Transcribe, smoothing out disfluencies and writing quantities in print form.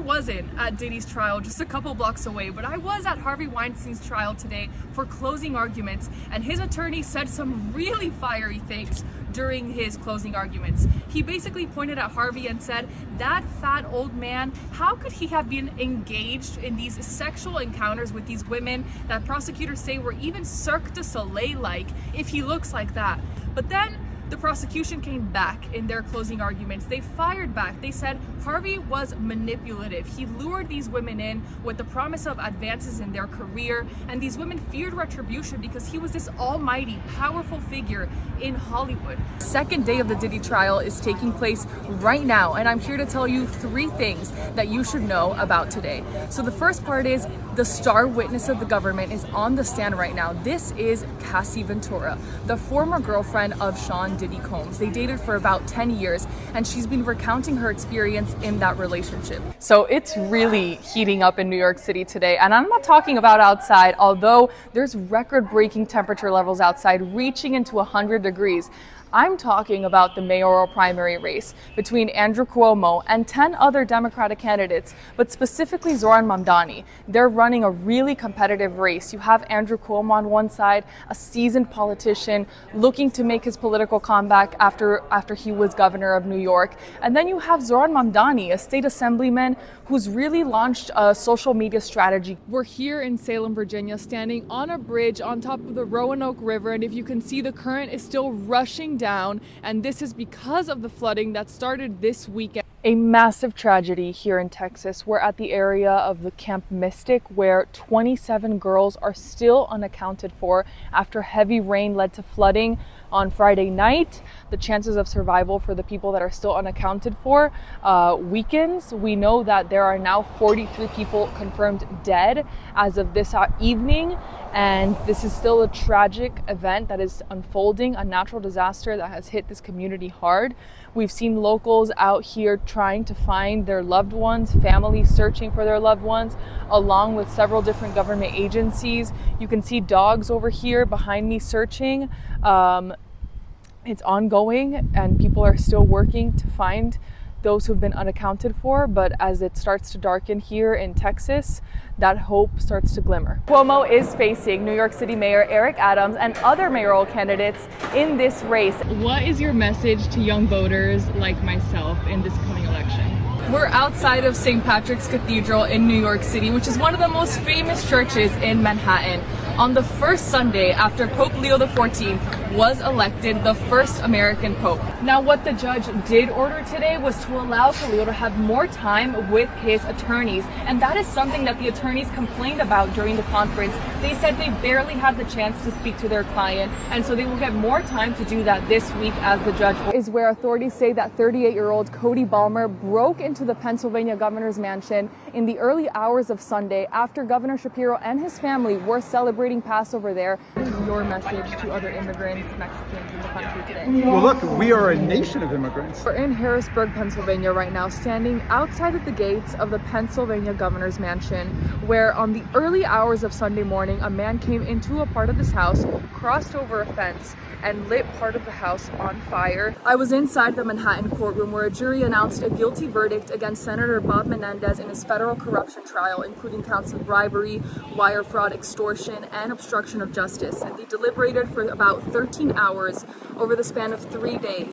wasn't at Diddy's trial just a couple blocks away, but I was at Harvey Weinstein's trial today for closing arguments, and his attorney said some really fiery things during his closing arguments. He basically pointed at Harvey and said, that fat old man, how could he have been engaged in these sexual encounters with these women that prosecutors say were even Cirque du Soleil-like if he looks like that? But then the prosecution came back in their closing arguments. They fired back. They said Harvey was manipulative. He lured these women in with the promise of advances in their career, and these women feared retribution because he was this almighty, powerful figure in Hollywood. Second day of the Diddy trial is taking place right now, and I'm here to tell you 3 things that you should know about today. So the first part is the star witness of the government is on the stand right now. This is Cassie Ventura, the former girlfriend of Sean Diddy Combs. They dated for about 10 years, and she's been recounting her experience in that relationship. So it's really heating up in New York City today, and I'm not talking about outside, although there's record-breaking temperature levels outside reaching into 100 degrees. I'm talking about the mayoral primary race between Andrew Cuomo and 10 other Democratic candidates, but specifically Zoran Mamdani. They're running a really competitive race. You have Andrew Cuomo on one side, a seasoned politician looking to make his political comeback after he was governor of New York. And then you have Zoran Mamdani, a state assemblyman who's really launched a social media strategy. We're here in Salem, Virginia, standing on a bridge on top of the Roanoke River, and if you can see, the current is still rushing down, and this is because of the flooding that started this weekend. A massive tragedy here in Texas. We're at the area of the Camp Mystic where 27 girls are still unaccounted for after heavy rain led to flooding on Friday night. The chances of survival for the people that are still unaccounted for weakens. We know that there are now 43 people confirmed dead as of this evening, and this is still a tragic event that is unfolding, a natural disaster that has hit this community hard. We've seen locals out here trying to find their loved ones, families searching for their loved ones, along with several different government agencies. You can see dogs over here behind me searching. It's ongoing, and people are still working to find those who've been unaccounted for, but as it starts to darken here in Texas, that hope starts to glimmer. Cuomo is facing New York City Mayor Eric Adams and other mayoral candidates in this race. What is your message to young voters like myself in this coming election? We're outside of St. Patrick's Cathedral in New York City, which is one of the most famous churches in Manhattan. On the first Sunday after Pope Leo XIV was elected the first American Pope. Now, what the judge did order today was to allow Leo to have more time with his attorneys, and that is something that the attorneys complained about during the conference. They said they barely had the chance to speak to their client, and so they will get more time to do that this week as the judge is where authorities say that 38-year-old Cody Balmer broke into the Pennsylvania governor's mansion in the early hours of Sunday after Governor Shapiro and his family were celebrating Passover there. What is your message to other immigrants, Mexicans in the country today? Well, look, we are a nation of immigrants. We're in Harrisburg, Pennsylvania right now, standing outside of the gates of the Pennsylvania governor's mansion, where on the early hours of Sunday morning, a man came into a part of this house, crossed over a fence, and lit part of the house on fire. I was inside the Manhattan courtroom where a jury announced a guilty verdict against Senator Bob Menendez in his federal corruption trial, including counts of bribery, wire fraud, extortion, and obstruction of justice. And they deliberated for about 13 hours over the span of 3 days.